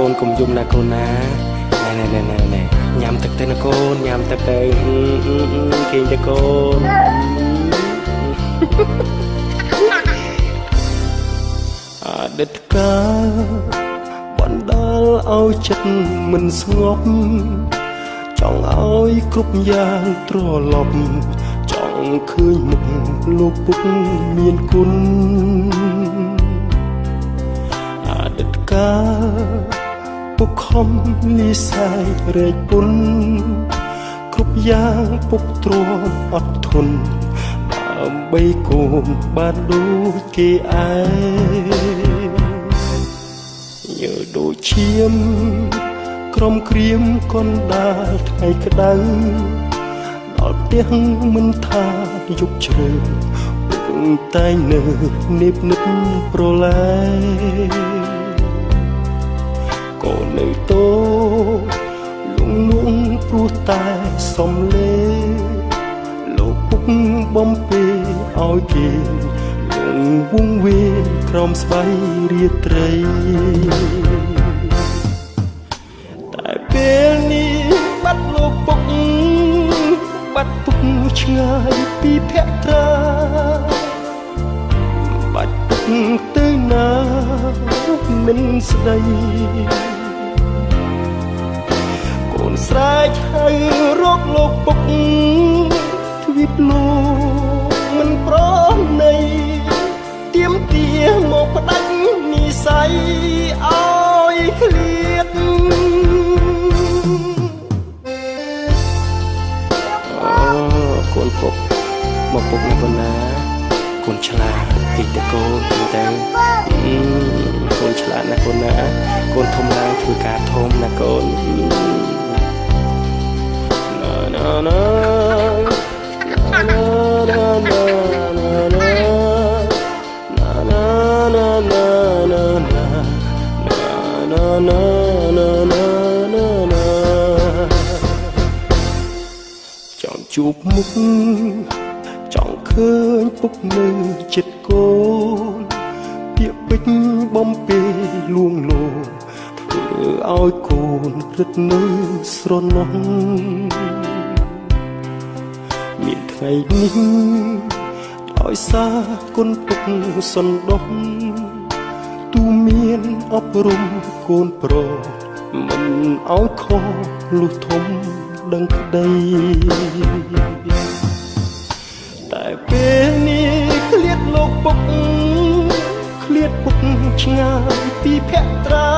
ូនកុំយំណាកូនណាណែញ៉ាំទឹកទៅណាកូនញ៉ាំទឹកទៅគេងទៅកូនអតីតកាលបណ្ដាលឲ្យចិត្តមិនស្ងប់ចង់ឲ្យគ្រប់យ៉ាងត្រឡប់ចង់ឃើញមុខលោកពុកមានគុណអតីតកាលពុកខំលីសាយរែកពុនគ្រប់យ៉ាងពុកទ្រាំអត់ធន់ដើម្បីកូនបានដូចគេឯងញើដូចឈាមក្រុមក្រៀមកណ្ដាលថ្ងៃក្តៅដល់ផ្ទះមិនថាយប់ជ្រៅតែងនៅនិបនិបប្រឡែកូននៅតូលងព្រោះតែសំលេលោកពុកបំពេឲ្យគេលងវងវេក្រោមស្បៃរាត្រីតែពេលនេះបាត់លោកពុកបាត់ពុកឆ្ងាយពីភក្ត្រាបាត់ពុកទៅណាមិនស្ដីកូនស្រែកហៅរកលោកពុកទ្វីបលោកមិនប្រណីទៀមទាមកផ្ដាច់និស័យឲ្យឃ្លាតកូនពុកមកពុកណាកូនណាកូនឆ្លាតទីតកូនទៅកូនឆ្លាតណាកូនណាកូនធំឡើងធ្វើការធំណាកូនចង់ជួបមុខចង់ឃើញពុកនៅចិត្តកូនពាក្យពេចន៍បំពេលួងលោមធ្វើឲ្យកូនរឹតនៅស្រណោះមានថ្ងៃនេះដោយសារគុណពុកសន្តោសទូមានអប់រំកូនប្រុសមិនឲ្យខុសលុះធំដឹងក្តីតែពេលនេះឃ្លាតលោកពុកឃ្លាតពុកឆ្ងាយពីភក្ត្រា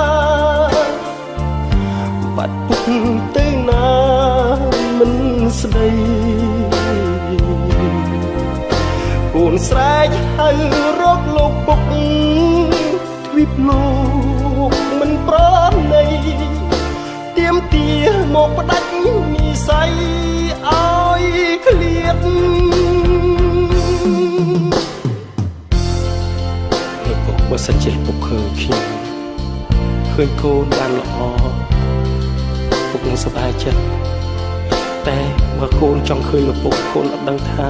បាត់ពុកទៅណាមិនស្ដីកូនស្រែកហៅរកលោកពុកទ្វីបលោកមិនប្រណីទៀមទាមកផ្ដាច់និស័យឲ្យឃ្លាតលោកពុកបើសិនជាពុកឃើញខ្ញុំឃើញកូនបានល្អពុកនឹងសប្បាយចិត្តតែបើកូនចង់ឃើញលោកពុកកូនអត់ដឹងថា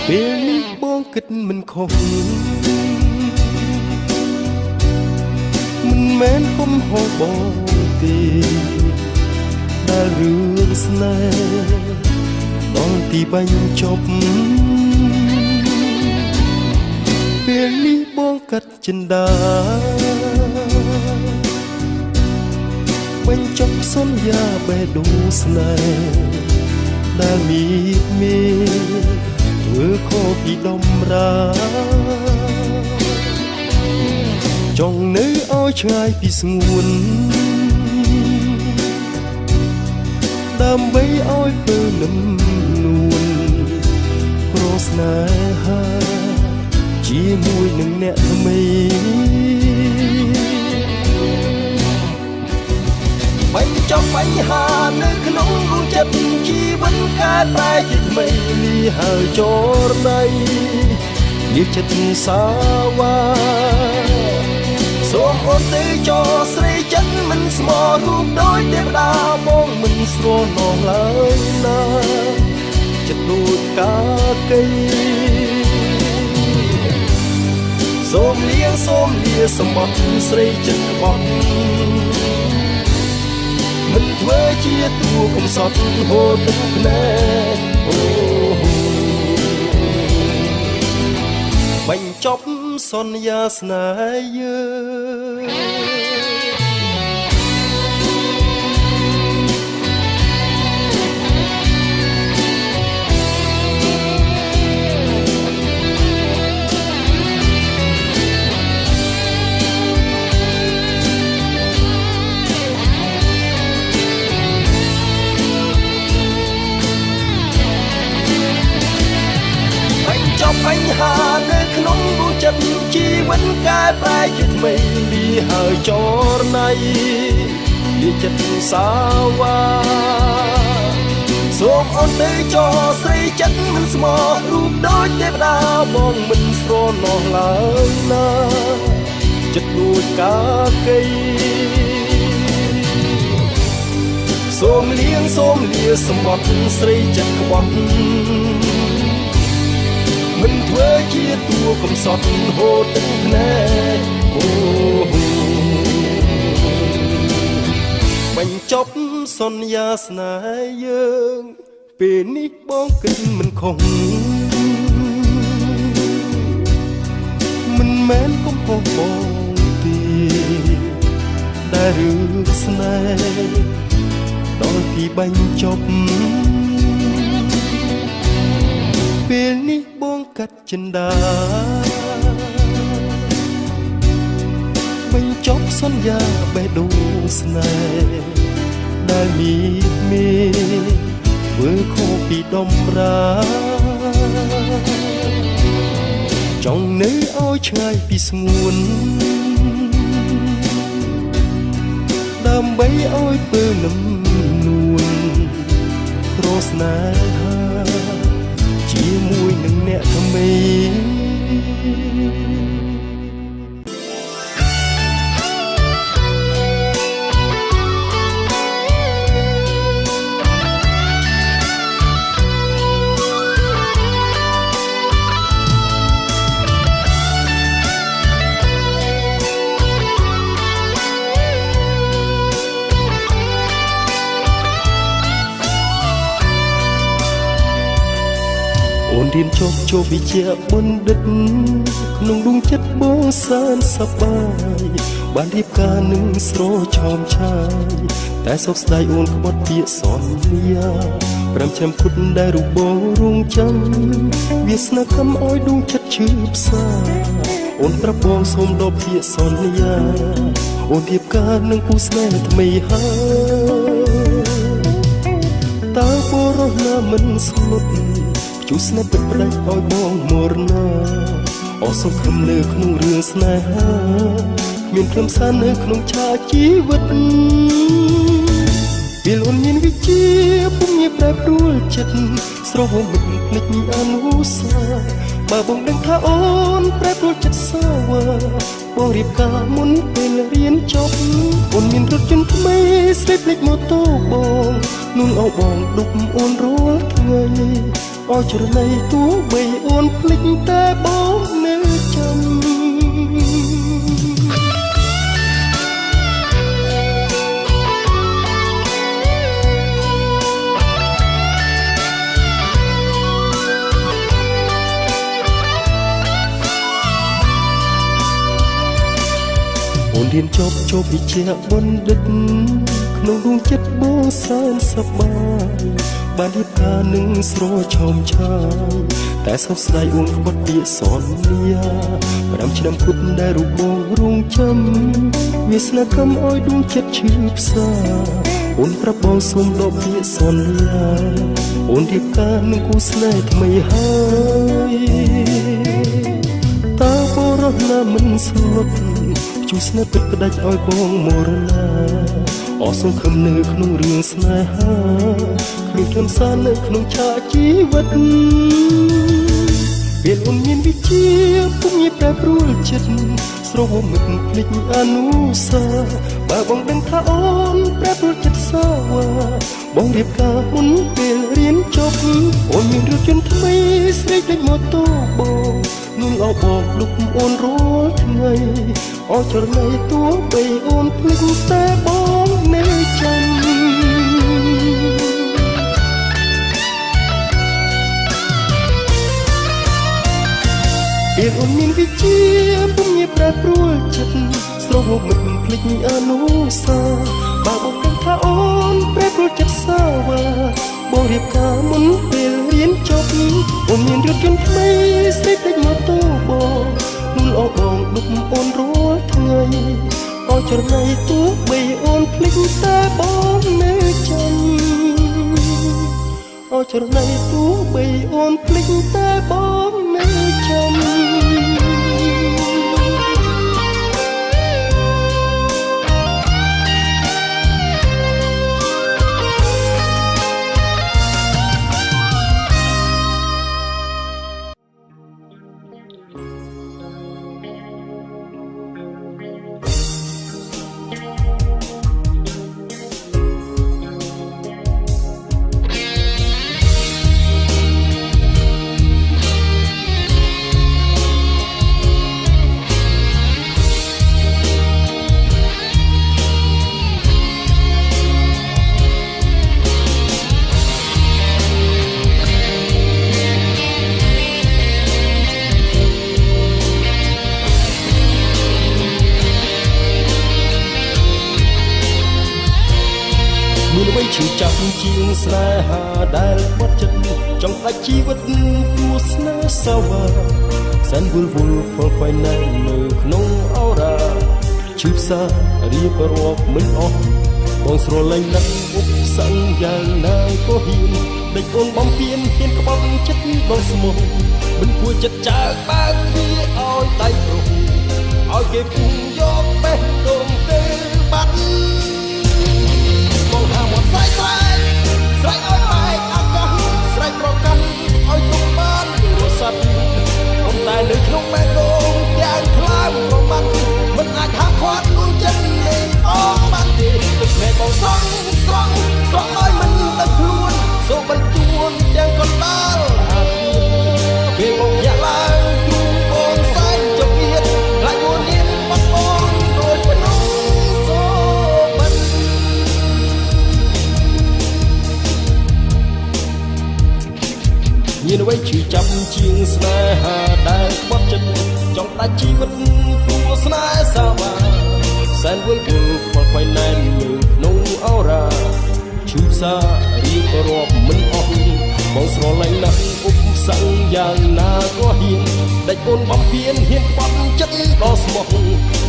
ពេលនេះបងគិតមិនខុសមិនមែនគុំហៅបងទេដែលរឿងស្នេហ៍ដល់ទីបញ្ចប់ពេលនេះបងកាត់ចិន្តាបញ្ចប់សន្យាបេះដូងស្នេហ៍ដែលមានមេធ្វើខុសពីដំរាចង់នៅឲ្យឆ្ងាយពីស្ងួនដើម្បីឲ្យពេលលំនួនប្រស្នេហាជាមួយនឹងអ្នកថ្មីបញ្ចប់បញ្ហានៅក្នុងដួងចិត្តជីវិតកើតតែជាថ្មីលីហើយចរណៃ លាចិត្តសាវ៉ាសូមអូនទៅចោស្រីចិនមិនស្មោះរូបដោយទេវតាបងមិនស្រួលនងឡើយណាចិត្តដូចកាកៃសូមលាសម្បត្តិស្រីចិនបងមិនធ្វើជាតួកំសត់ហូរទឹកភ្នែកអូបញ្ចប់សន្យាស្នេហ៍យើងបញ្ហានៅក្នុងដួងចិត្តជីវិតកែប្រែជាថ្មីលីហើយចរណៃលីចិត្តសាវ៉ាសូមអូនទៅចោស្រីចិត្តមិនស្មោះរូបដូចទេវតាបងមិនស្រណោះឡើយណាចិត្តដូចកាកៃសូមលាសម្បត្តិស្រីចិត្តក្បត់មិនធ្វើជាតួកំសត់ហូរទឹកភ្នែកអូបញ្ចប់សន្យាស្នេហ៍យើងពេលនេះបងគិតមិនខុសមិនមែនកំហុសបងទេតែរឿងស្នេហ៍ដល់ទីបញ្ចប់ពេលនេះបងកាត់ចិន្តាបញ្ចប់សន្យាបេះដូងស្នេហ៍ដែលមេធ្វើខុសពីដំរាចង់នៅឲ្យឆ្ងាយពីស្ងួនដើម្បីឲ្យពើនឹមនួនរស់ស្នេហាជាមួយនឹងអ្នកថ្មីអូនរៀនចប់វិជ្ជាបណ្ឌិតក្នុងដួងចិត្តបងសែនសប្បាយបានរៀបការនឹងស្រឆោមឆាយតែសោកស្ដាយអូនក្បត់ពាក្យសន្យា5ឆ្នាំគត់ដែលរូបបងរងចាំវាស្នេហ៍ខំឲ្យដួងចិត្តឈឺផ្សាអូនប្រាប់បងសូមដកពាក្យសន្យាអូនរៀបការនឹងគូស្នេហ៍ថ្មីហើយតើបរោះណាមិនស្លុតជួស្នេហ៍ពិតផ្ដាច់ឲ្យបងមរណាអស់សង្ឃឹមនៅក្នុងរឿងស្នេហាមានខ្លឹមសារនៅក្នុងឆាកជីវិតពេលអូនមានវិជ្ជាពុំងាយប្រែប្រួលចិត្តស្រហមមិនភ្លេចអនុសាបើបងដឹងថាអូនប្រែប្រួលចិត្តសាវ៉ាបងរៀបការមុនពេលរៀនចប់អូនមានរថយន្តថ្មីស្រីភ្លេចម៉ូតូបងនួនអោបងដុបអូនរាល់ថ្ងៃអស់ច្រណៃទោះបីអូនភ្លេចតែបងនៅចាំអូនរៀនចប់វិជ្ជាបណ្ឌិតក្នុងដួងចិត្តបងសែនសប្បាយបានរៀបការនឹងស្រឆោមឆាយតែសោកស្ដាយអូនក្បត់ពាក្យសន្យា5ឆ្នាំគត់ដែលរូបបងរងចាំវាស្នេហ៍ខំឲ្យដួងចិត្តឈឺផ្សាអូនប្រាប់បងសូមដកពាក្យសន្យាអូនរៀបការនឹងគូស្នេហ៍ថ្មីហើយតើបរោះណាមិនស្លុតជួស្នេហ៍ពិតផ្ដាច់ឲ្យបងមរណាអស់សង្ឃឹមនៅក្នុងរឿងស្នេហាគ្មានខ្លឹមសារនៅក្នុងឆាកជីវិតព ពេលអូនមានវិជាពុំមានប្រែប្រួលចិត្តស្រវមិនភ្លេចអនុសាបើបងដឹងថាអូនប្រែប្រួលចិត្តសាវ៉ាបងរៀបការមុនពេលរៀនចប់អូនមានរថយន្តថ្មីស្រែកដូចម៉ូតូបងនោះអោបងលុបអូនរាល់ថ្ងៃអោចរណៃតួបីអូនភ្លេចតែបងនៅចាំពេលអូនមានវិជាពុំមានប្រែប្រួលចិត្តស្រវមិនភ្លេចអនុសាបើបងដឹងថាអូនប្រែប្រួលចិត្តសាវ៉ាបងរៀបការមុនពេលរៀនចប់អូនមានរថយន្តថ្មីស្រីដូចម៉ូតូបងនោះអោបងលុបអូនរាល់ថ្ងៃអោចរណៃទោះបីអូនភ្លេចតែបងនៅចាំអោចរណៃទោះបីអូនភ្លេចតែបងនៅចាំឈឺចាប់ជាងស្នេហាដែលបាត់ចិត្តចង់ផ្ដាច់ជីវិតព្រោះស្នេហ៍សាវ៉ាសែនវល់វល់ផលខ្វែងណែនៅក្នុងអោរ៉ាឈឺផ្សារៀបរាប់មិនអស់បងស្រលាញ់ណាស់ឧបសង្ឃយ៉ាងណាក៏ហ៊ានដេចអូនបំពេញហ៊ានក្បត់ចិត្តបងស្មោះមិនគួរចិត្តចើកបើកគ្នាឲ្យដៃប្រុសឲ្យគេពុំយកបេះដូងទៅបាត់បងថាមកស្រែកស្រែកស្រែកឲ្យបែកអាកាសស្រែកប្រកាសឲ្យទុកបានរស័ព្ទប៉ុន្តែនៅក្នុងបេះដូងទាំងខ្លាំងប្រមាត់មិនអាចហាក់ខាត់ដួងចិត្តលេងអងបានទេទឹកភ្នែកបងស្រង់ស្រង់ស្រង់ឲ្យមិនដឹងខ្លួនសូមបន្ទួនទាំងកណ្ដាលអាពេលបងយ៉ាក់ឡើងទូបងសែនចង្អៀតខ្លាចមួយនាងបងបងដូចភ្នំសូមិនមានអ្វីឈឺចាប់ជាងស្នេហាដែលបាត់ចិត្តចង់ដាច់ជីវិតព្រោះស្នេហ៍សាវ៉ាសែនវល់វល់ខ្វល់ខ្វែងណែនលើក្នុងអោរ៉ាឈឺផ្សារៀបរាប់មិនអស់បងស្រលាញ់ណាស់ឧបសង្ឃយ៉ាងណាក៏ហ៊ានដាច់អូនបំពេញហ៊ានក្បត់ចិត្តដល់ស្មោះ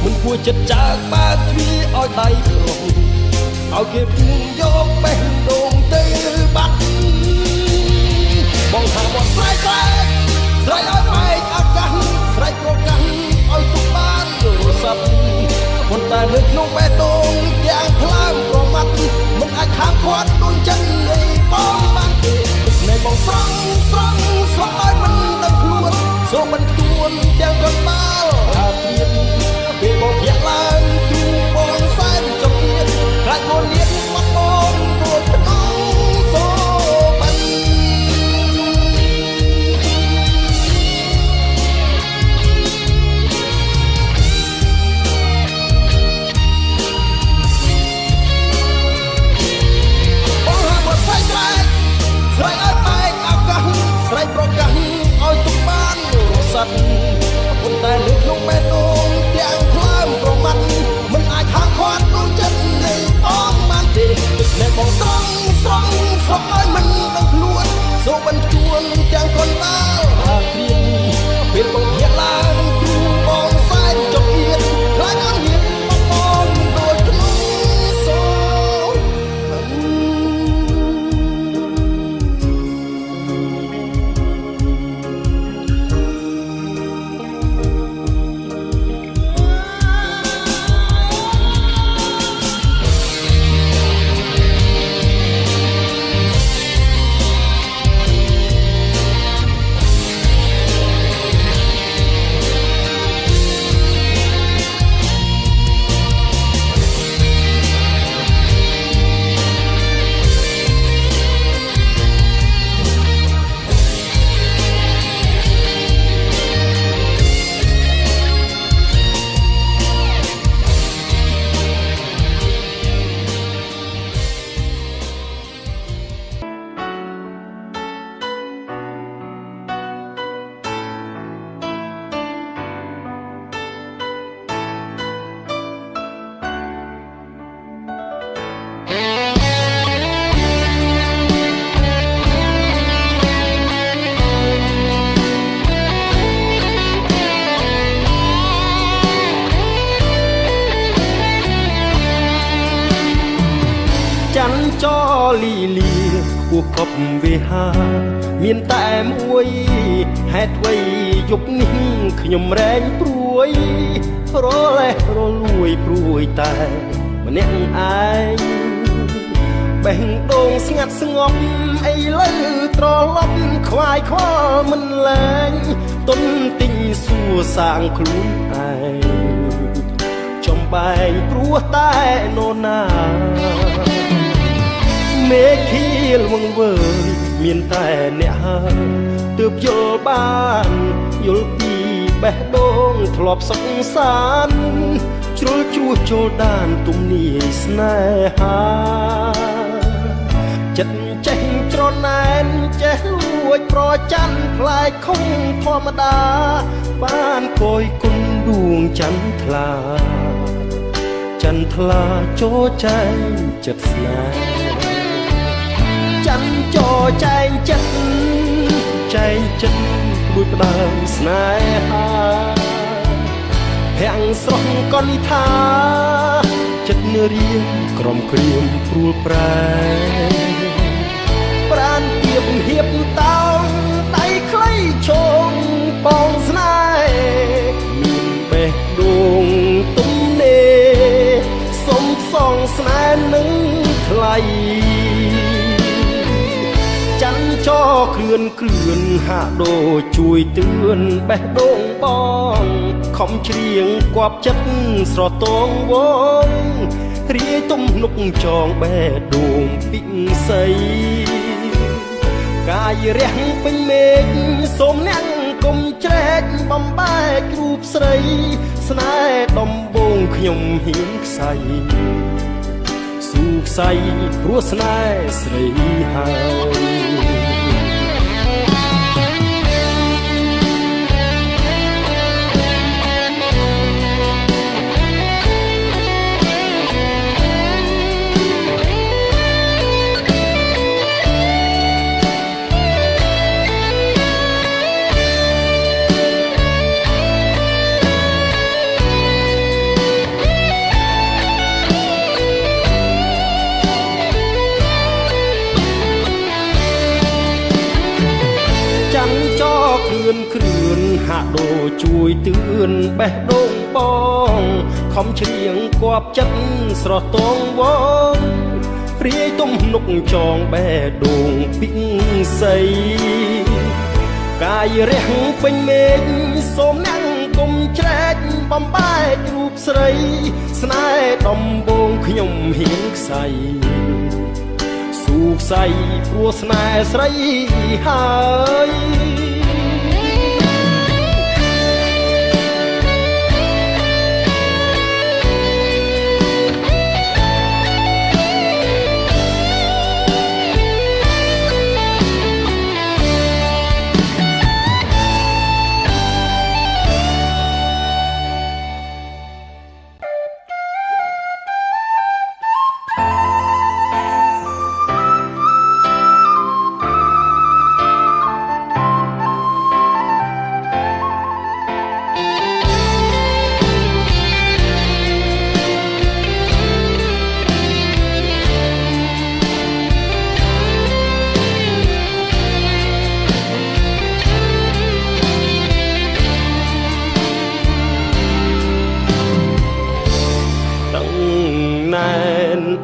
មិនគួរចិត្តចើកបើកទ្វារឲ្យដៃប្រុសឲ្យគេពុំយកបេះដូងទៅបាត់បងថាមកស្រែកស្រែកស្រែកឲ្យបែកអាកាសស្រែកប្រកាសឲ្យទុកបានរស័ព្ទប៉ុន្តែនៅក្នុងបេះដូងយ៉ាងខ្លាំងប្រមាត់មិនអាចហាមឃាត់ដួងចិត្តនៃបងបានទេនៃបងស្រង់ស្រង់ស្រង់ឲ្យមិនដឹងខ្លួនសូមបន្ទួនទាំងកណ្ដាលអាព្រាតពេលបងភ្ញាក់ឡើងទូបងសែនចង្អៀតខ្លាចមួយនាងមកបងដូចភ្នំសូមិនស្រែកឲ្យបែកអាកាសស្រែកប្រកាសឲ្យទុកបានរស័ព្ទប៉ុន្តែ នចលីលាគួកប់វិហាមានតែមួយហេតុអ្វីយប់នេះខ្ញុំរែងព្រួយរលេះរលួយព្រួយតែម្នាក់ឯងបេះដូងស្ងាត់ស្ងប់អីលើត្រឡប់ខ្វាយខ្វល់មិនលែងទុនទិញសួរសាងខ្លួនឯងចំបែងព្រោះតែនរណាមេឃាលវង្វើយមានតែអ្នកហើយទើបយល់បានយល់ពីបេះដូងធ្លាប់សុខសាន្តជ្រុលជួសចូលដានទំនាយស្នេហាចិត្តចេះច្រណែនចេះលួចប្រច័ណ្ឌផ្លែខុំធម្មតាបានគយគុណដួងចន្ទថ្លាចន្ទថ្លាចូលចែងចិត្តស្នេហ៍ច័ន្ទចូលចែងចិត្តលួចផ្ដើមស្នេហាភាំងស្រស់កលិថាចិត្តនរៀងក្រំគ្រៀមព្រួលប្រែប្រានទៀបហៀបតោងដៃខ្លីឈងបងស្នេហ៍មានបេះដូងទំនេរសុំសងស្នេហ៍នឹងថ្លៃច័ន្ទចគ្រឿនហាក់ដូចជួយទឿនបេះដូងបងខំច្រៀងគប់ចិត្តស្រទងវងរាយទំនុកចងបេះដូងពិសីកាយរះពេញមេឃសូមអ្នកកុំជ្រែកបំបែករូបស្រីស្នេហ៍ដំបងខ្ញុំហ៊ានខ្សៃស៊ូខ្សៃព្រោះស្នេហ៍ស្រីហើយគ្រឿនហាក់ដូចជួយទឿនបេះដូងបងខំច្រៀងគប់ចិត្តស្រស់តងវងរាយទំនុកចងបេះដូងពិសីកាយរះពេញមេឃសូមអ្នកកុំជ្រែកបំបែករូបស្រីស្នេហ៍ដំបងខ្ញុំហ៊ានខ្សៃស៊ូខ្សៃព្រោះស្នេហ៍ស្រីហើយ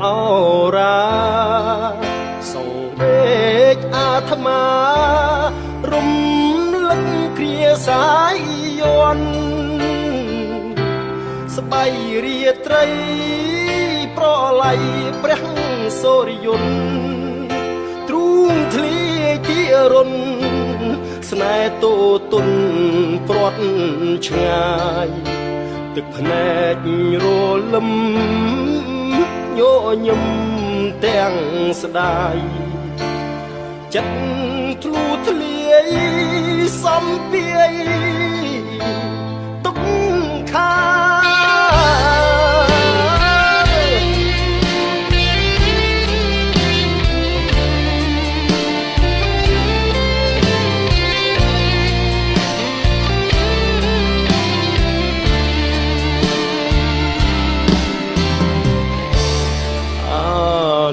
អូរាសូងវេកអាត្មារំលឹកគ្រាសាយយន់ស្បៃរាត្រីប្រឡ័យព្រះសូរិយន្តទ្រូងធ្លាជារុនស្នេហ៍តូទុនព្រាត់ឆ្ងាយទឹកភ្នែករលឹមញញឹមទាំងស្ដាយចិត្តធ្លូធ្លាយសំពាយទុកខា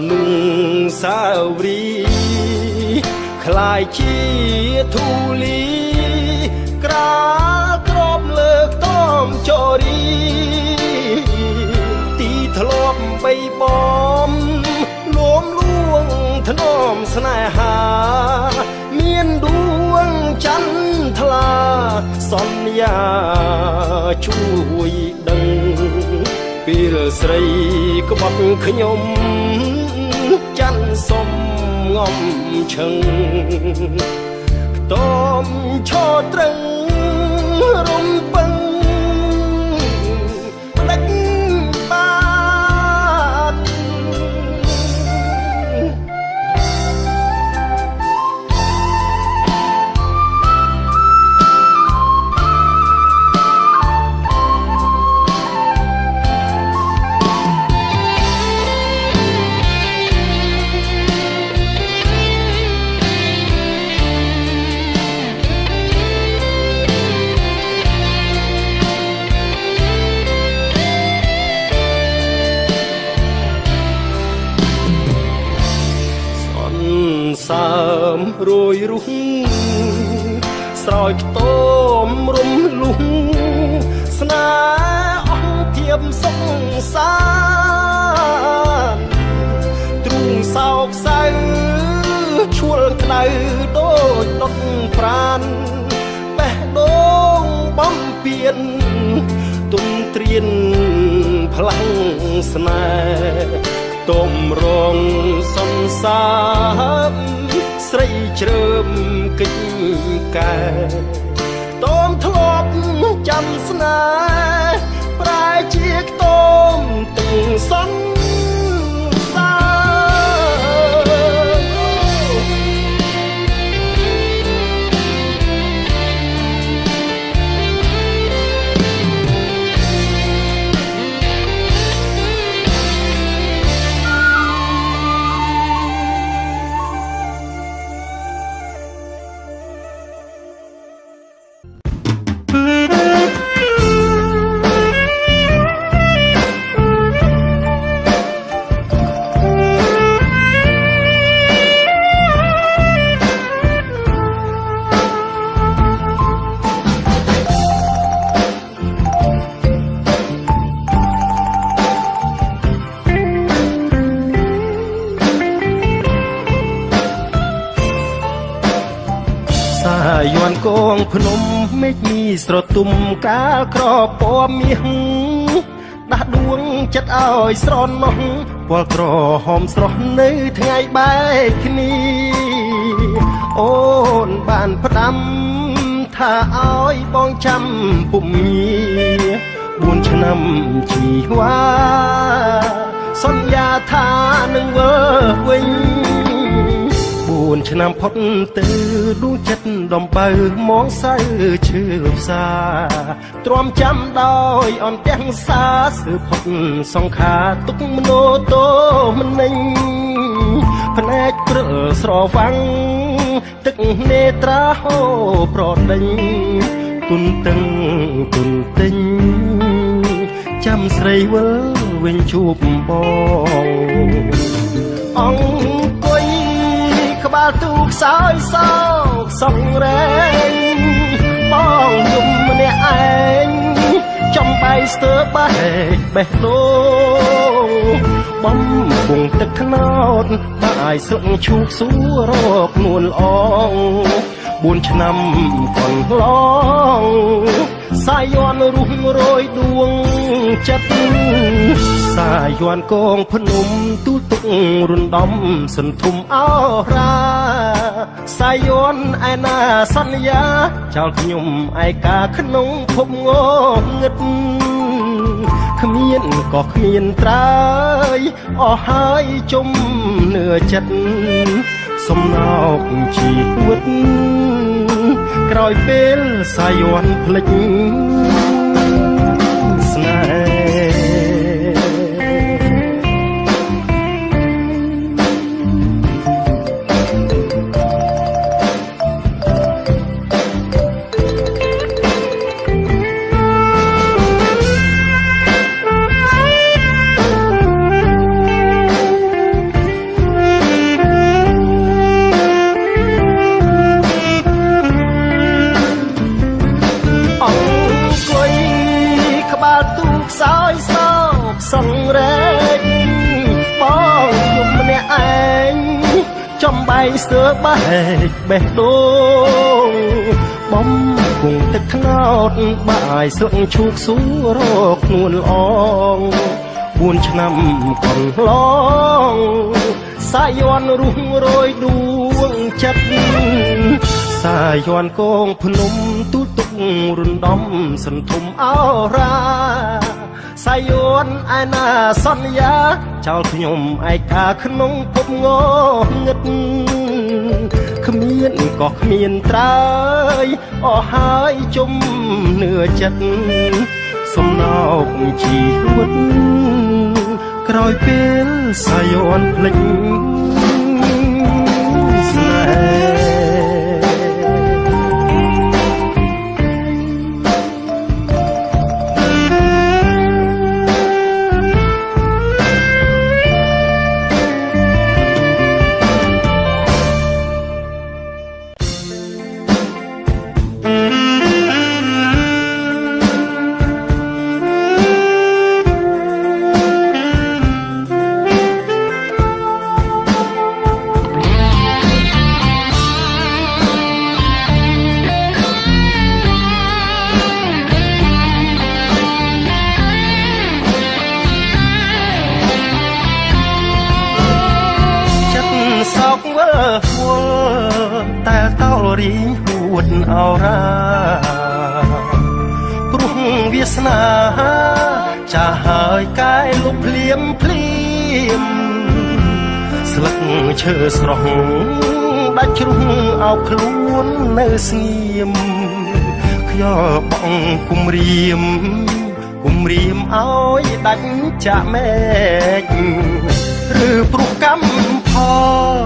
นุ่ง សាវរីយ៍คล้ายជាធូលីក្រាលក្របលើកតមចរីទីធ្លាប់បីបំលួមលួងធ្នមស្នេហាមានដួងច័ន្ទថ្លាសន្យាជួយដឹងពេលស្រីក្បត់ខ្ញុំច័ន្ទសុំងំឈឹងខ្ទមឈរត្រឹងរំពឹងផ្ដាច់បាត់សើមរយរុះស្រោចខ្ទមរំលុះស្នេហ៍អស់ធៀបសុខសាន្តទ្រូងសោកសៅឈួលក្តៅដូចដុតប្រានបេះដូងបំពេញទុំត្រៀនផ្លាំងស្នេហ៍ទុំរងសន្សារស្រីជ្រើមកិច្ចកែតមធ្លាប់ចាំស្នេហ៍ប្រែជាខ្ទមទាំងសន្សារយន់កងភ្នំមេឃមីស្រទុំកាលក្រពំមាសដាស់ដួងចិត្តឲ្យស្រណោះពណ៌ក្រហមស្រស់នៅថ្ងៃបែកគ្នាអូនបានផ្ដាំថាឲ្យបងចាំពុំងារ4ឆ្នាំជីវ៉ាសន្យាថានឹងវើវិញ4ឆ្នាំផុតទៅដួងចិត្តដំបៅមកសៅឈើផ្សាទ្រាំចាំដោយអន្ទាំងសាសឺផុតសង្ខាទុកមโนតោមិនញភ្នែកព្រើស្រវាំងទឹកនេត្រាហូរប្រដេញទុនតឹងទុនទិញចាំស្រីវិលវិញជួបបងអង្គុយក្បាលទូកសោយសោកសង្រែងបងយំម្នាក់ឯងចំបៃស្ទើបេះបេះដូងបំពងទឹកថ្នោតបាយស្លឹកឈូកសួររកនួនអង4ឆ្នាំកន្លងសាយ័នរុះរយដួងចិត្តសាយ័នកងភ្នំទូទុករំដំសន្ធុំអរាសាយ័នឯណាសន្យាចោលខ្ញុំឯកាក្នុងភពងងឹតគ្មានក៏គ្មានត្រើយអស់ហើយជុំនឿចិត្តសំណោកជីវិតក្រោយពេលសាយ័នភ្លេចស្នេហ៍ យស្ទើបែកបេះដូងបំគង់ទឹកថ្នោតបាយស្លឹកឈូកស៊ូរកនួនល្អង4ឆ្នាំកន្លងសាយ័នរុះរយដួងចិត្តសាយ័នកងភ្នំទូទុករំដំសន្ធំអោរាសាយ័នឯណាសន្យាចោលខ្ញុំឯកាក្នុងភពងងឹតគ្មានក៏គ្មានត្រើយអស់ហើយជុំនឿចិត្តសំណោកជីវិតក្រោយពេលសាយ័នភ្លេចស្នេសោកវើតែតោរីងហួតអោរាព្រោះវាសនាចាហើយកែលុបភ្លៀមភ្លៀមស្លឹកឈើស្រស់ដាច់ជ្រុះអោបខ្លួននៅស្ងៀមខ្យល់បងគំរាមឲ្យដាច់ចាក់មេឃឬព្រោះកម្មផល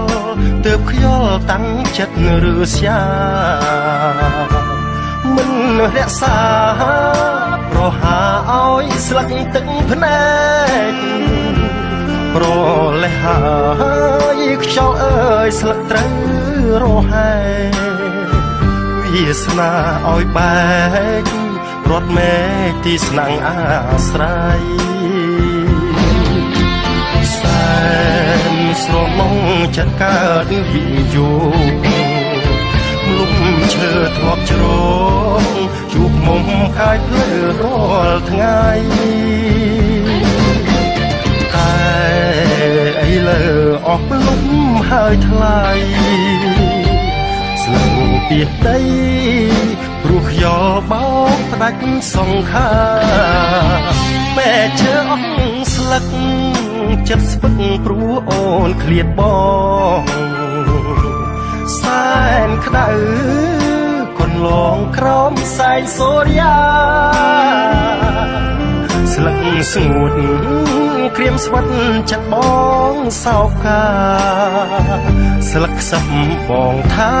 ទើបខ្យល់តាំងចិត្តឬស្យាមិនរក្សាប្រហាឲ្យស្លឹកទឹកភ្នែកប្រលេះហើយខ្យល់អើយស្លឹកត្រូវរហែវាសនាឲ្យបែករត់មេទីស្នាំងអាស្រ័យសែនស្រមងចិត្តកើតវិយោគលំឈើធ្លាប់ជ្រងជួបមុំខាយភ្លឺរាល់ថ្ងៃតែឥឡូវអស់លំហើយថ្លៃស្លឹកពីដីព្រោះខ្យល់បោកផ្ដាច់សង្ខារបែឈើអស់ស្លឹកចិត្តស្ពឹកព្រោះអូនឃ្លាតបងសែនក្តៅកន្លងក្រោមសែងសូរិយាស្លឹកស្ងួតក្រៀមស្វិតចិត្តបងសោកកាស្លឹកខ្សឹបបងថា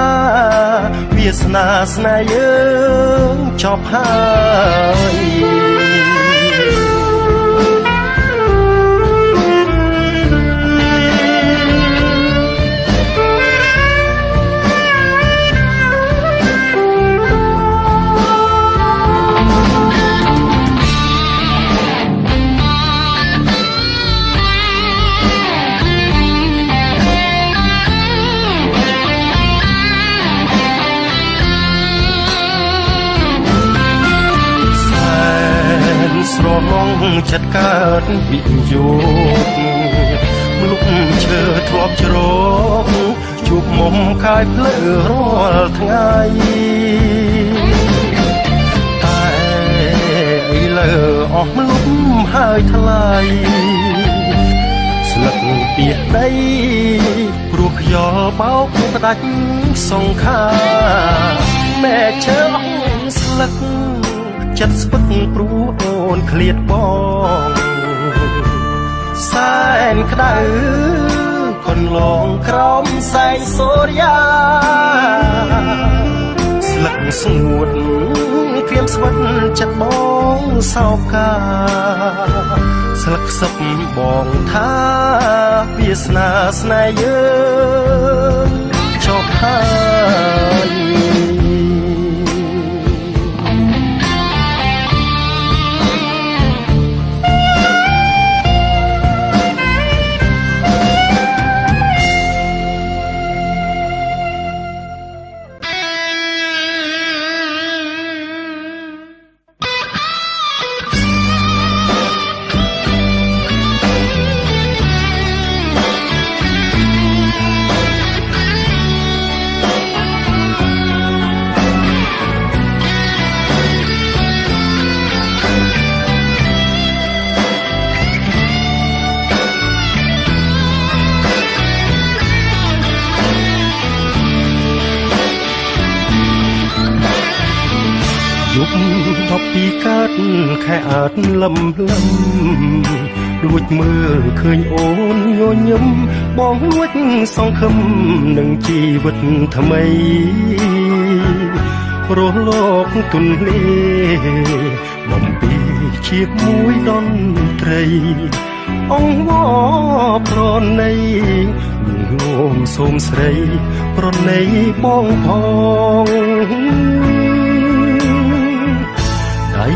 វាសនាស្នេហ៍យើងចប់ហើយស្រមងចិត្តកើតវិយោគលុបឈើធ្លាប់ជ្រងជួបមុំខាយភ្លឺរាល់ថ្ងៃតែឥឡូវអស់លំហើយថ្លៃស្លឹកពីដីព្រោះខ្យល់បោកផ្ដាច់សង្ខារមែឈើអស់ស្លឹកចិត្តស្ពឹកព្រោះអូនឃ្លាតបងសែនក្តៅកន្លងក្រោមសែងសូរិយាស្លឹកស្ងួតក្រៀមស្វិតចិត្តបងសោកកាស្លឹកខ្សឹបបងថាវាសនាស្នេហ៍យើងចប់ហើយ ម 12កើតខែអត់លំលួចមើលឃើញអូនញញឹមបងលួចសង្ឃឹមនឹងជីវិតថ្មីរស់លោកទុនលេបំពីជាមួយដនត្រីអង្គវប្រណីលួងសូមស្រីប្រណីបងផងដៃ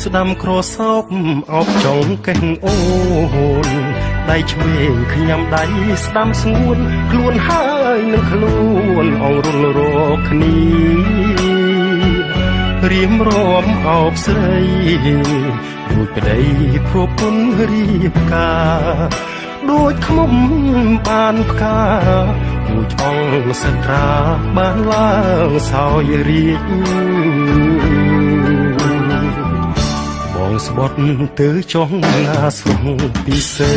ស្ដាំក្រសោបអោបចុងកេះអូនដៃឆ្វេងខ្ញាំដៃស្ដាំស្ងួនខ្លួនហើយនឹងខ្លួនអងរុលរកគ្នារៀមរំអោបស្រីដូចប្តីប្រពន្ធរៀបការដូចខ្មុំបានផ្កាដូចអង្គសត្រាបានឡើងសោយរាជបងស្បត់ទៅចុងណាស្រុងពិសេ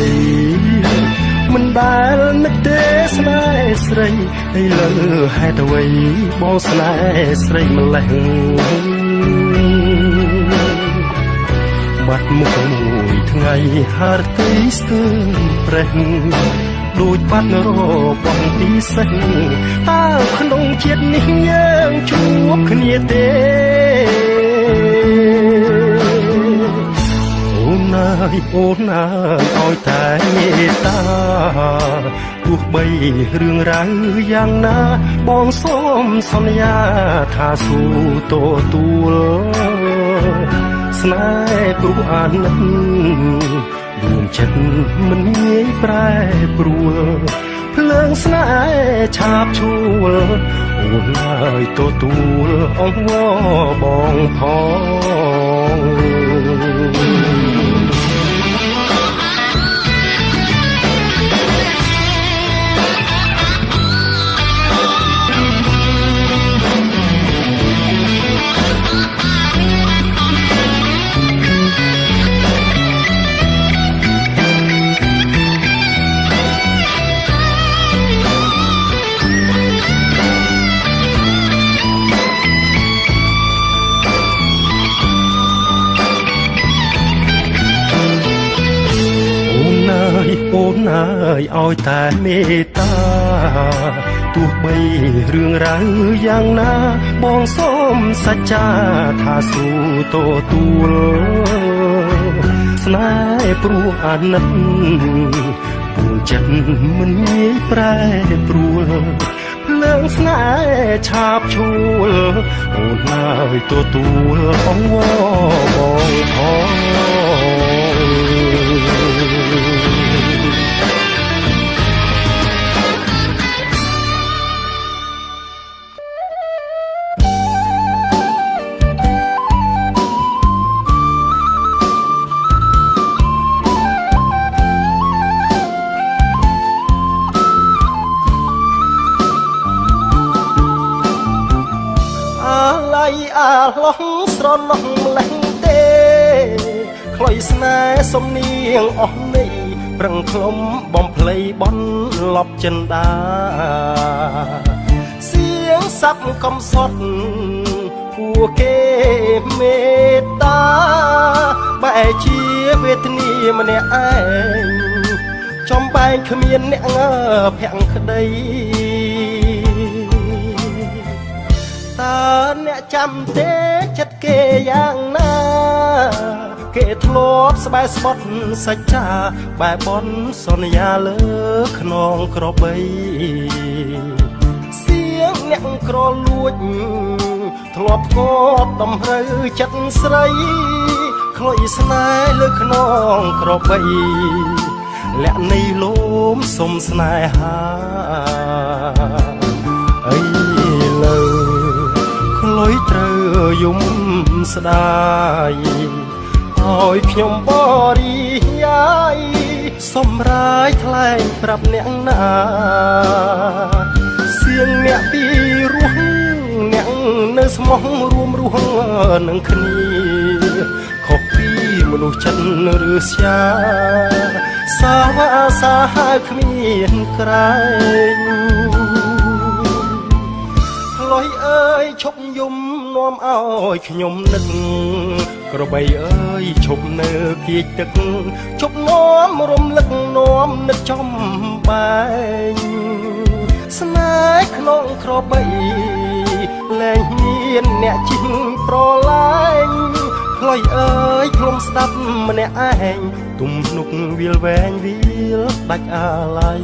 មិនដែលនឹកទេស្នេហ៍ស្រីឥឡូវហេតុអ្វីបងស្នេហ៍ស្រីម្លេះបាត់មុខមួយថ្ងៃហារទីស្ទើរប្រេះដូចបាត់របងពិសេសតើក្នុងជាតិនេះយើងជួបគ្នាទេអូនអើយឲ្យតែមេត្តាទោះបីរឿងរ៉ាវយ៉ាងណាបងសូមសន្យាថាស៊ូទទួលស្នេហ៍ព្រោះអាណិតដួងចិត្តមិនងាយប្រែប្រួលភ្លើងស្នេហ៍ឆាបឈួលអូនហើយទទួលអង្វរបងផងអូនអើយឲ្យតែមេត្តាទោះបីរឿងរ៉ាវយ៉ាងណាបងសូមសច្ចាថាស៊ូទទួលស្នេហ៍ព្រោះអាណិតដួងចិត្តមិនងាយប្រែប្រួលភ្លើងស្នេហ៍ឆាបឈួលអូនអើយទទួលអង្វរបងផងអាឡោះស្រឡោះម្លេះទេខ្លុយស្នេហ៍សំនៀងអស់នេះប្រឹងខ្លុំបំភ្លៃបនលប់ចិនដាសៀងសាប់កំសត់ពួកគេមេត្តាបែរជាវេទនាម្នាក់ឯងចំបែងគ្មានអ្នកងើភ័ក្រក្តីតើអ្នកចាំទេចិត្តគេយ៉ាងណាគេធ្លាប់ស្បែកស្បត់សច្ចាបែបនសន្យាលើខ្នងក្របីសៀងអ្នកក្រលួចធ្លាប់កត់តម្រូវចិត្តស្រីខ្លុយស្នេហ៍លើខ្នងក្របីលាក់នៃលោមសុំស្នេហាអីលើខ្លុយត្រូវយំស្ដាយឲ្យខ្ញុំបរិយាយសម្រាយថ្លែងប្រាប់អ្នកណាសៀងអ្នកពីរស់អ្នកនៅស្មោះរួមរស់នឹងគ្នាខុសពីមនុស្សចិត្តឬស្យាសាវអាសាហើយគ្មានក្រែងខ្លុ យអើយឈប់យំនាំឲ្យខ្ញុំនឹកក្របីអើយឈប់នៅគៀចទឹកឈប់នាំរំលឹកនាំនឹកចំបែងស្នេហ៍ក្នុងក្របីលែងមានអ្នកជីងប្រឡាញ់ផ្លុយអើយខ្លុំស្ដាប់ម្នាក់ឯងទំនុកវាលវែងវាលដាច់អាឡ័យ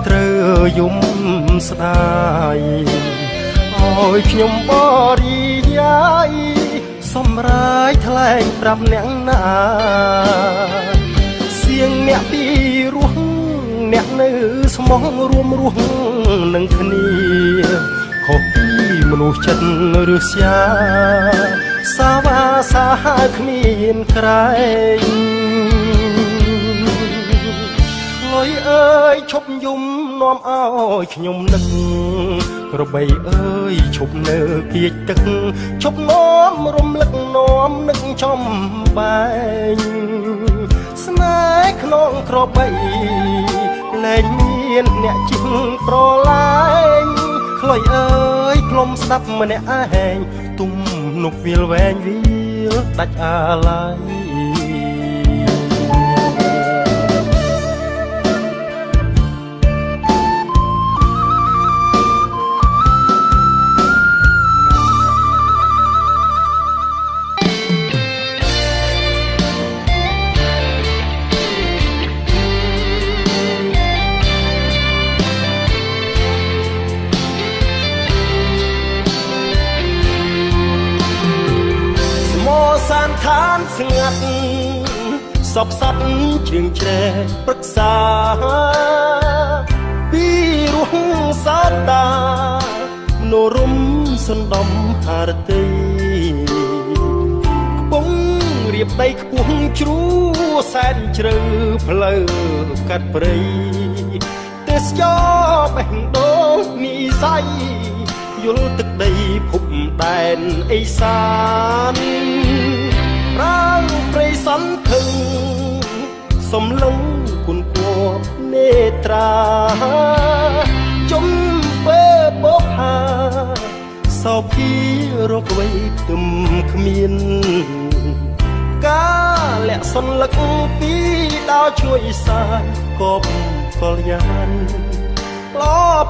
ត្រូវយំស្ដាយឲ្យខ្ញុំបរិយាយសម្រាយថ្លែងប្រាប់អ្នកណាសៀងអ្នកពីរស់អ្នកនៅស្មោះរួមរស់នឹងគ្នាខុសពីមនុស្សចិត្តឬស្យាសាវាសាគ្មានក្រែងលុយអើយឈប់យំនាំឲ្យខ្ញុំនឹកក្របីអើយឈប់នៅគៀចទឹកឈប់នាំរំលឹកនាំនឹកចំបែងស្នេហ៍ក្នុងក្របីលែងមានអ្នកជីងប្រឡាញ់ខ្លុយអើយខ្លុំស្ដាប់ម្នាក់ឯងទំនុកវាលវែងវាលដាច់អាឡ័យសានឋានស្ងាត់សពសត្វជ្រៀងជ្រែកប្រឹក្សាពីរស់សោតានរំសណ្ដំហារតីកំពុងរៀបដីខ្ពស់ជ្រួសែនជ្រៅផ្លូវកាត់ព្រៃទេសចរបេះដូងនិស័យយល់ទឹកដីភពដែនអេសានរាងព្រៃសន្ធឹងសំឡឹងគុណគួបនេត្រាចំពេបោកហាសោភីរកវៃទឹមគ្មានការលាក់សន្លឹកពីដោជួយសាយកបកលយានឡ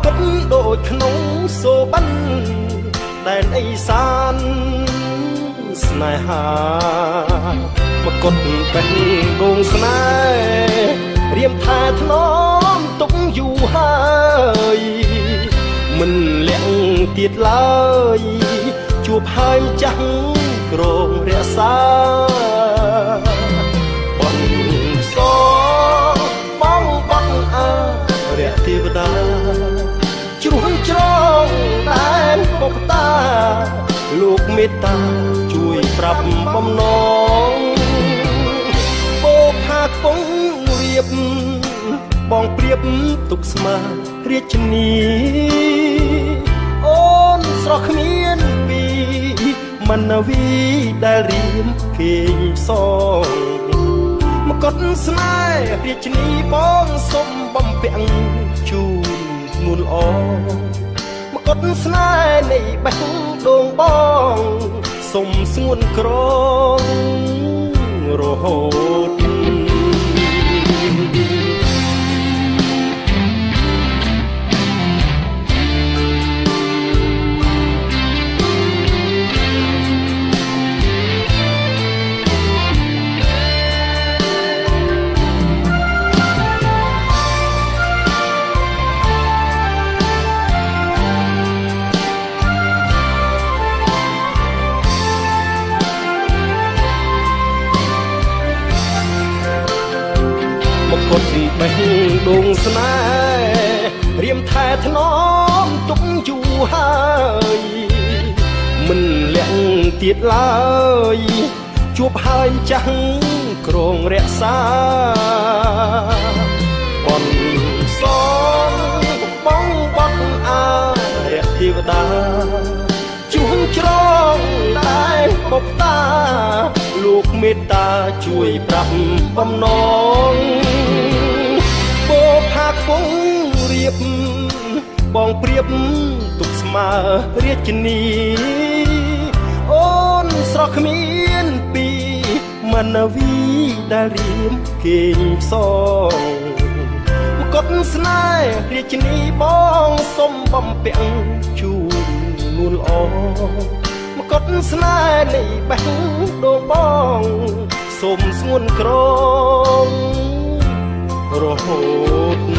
ពិតដូចក្នុងសូបិនដែនអេសានស្នេហាមកុដពេញដងស្នេហ៍រៀមថាធ្នមទុកយូរហើយមិនលាក់ទៀតឡើយជួបហើយម្ចាស់ក្រងរក្សាបងសបងបងអារៈទេវតាជ្រុះជ្រងដែនបបតាលោកមេត្តាជួយប្រាប់បំណងបោកហាខ្ពងរៀបបងព្រៀបទុកស្មារាជនីអូនស្រស់គ្មានពីមនវីដែលរៀមគេងសងមកុដស្នេហ៍រាជនីបងសុំបំពាក់ជូនងួនល្អមកុដស្នេហ៍នៃបេះដូងបងសុំស្ងួនក្រងរហូត មកកត់បេះដូងស្នេហ៍រៀមថែថ្នមទុកយូរហើយមិនលាក់ទៀតឡើយជួបហើយម្ចាស់ក្រងរក្សាបនសងបងបត់អារៈទេវតាជួនច្រងតែបុកតាលោកមេត្តាជួយប្រាប់បំណងបោផាខ្ពងរៀបបងព្រៀបទុកស្មើរាជនីអូនស្រស់គ្មានពីមនវីដែលរៀមគេងផ្សងមកុដស្នេហ៍រាជនីបងសុំបំពាក់ជូននួនល្អមកុដស្នេហ៍នៃបេះដូងបងសូមស្ងួនក្រងរហូត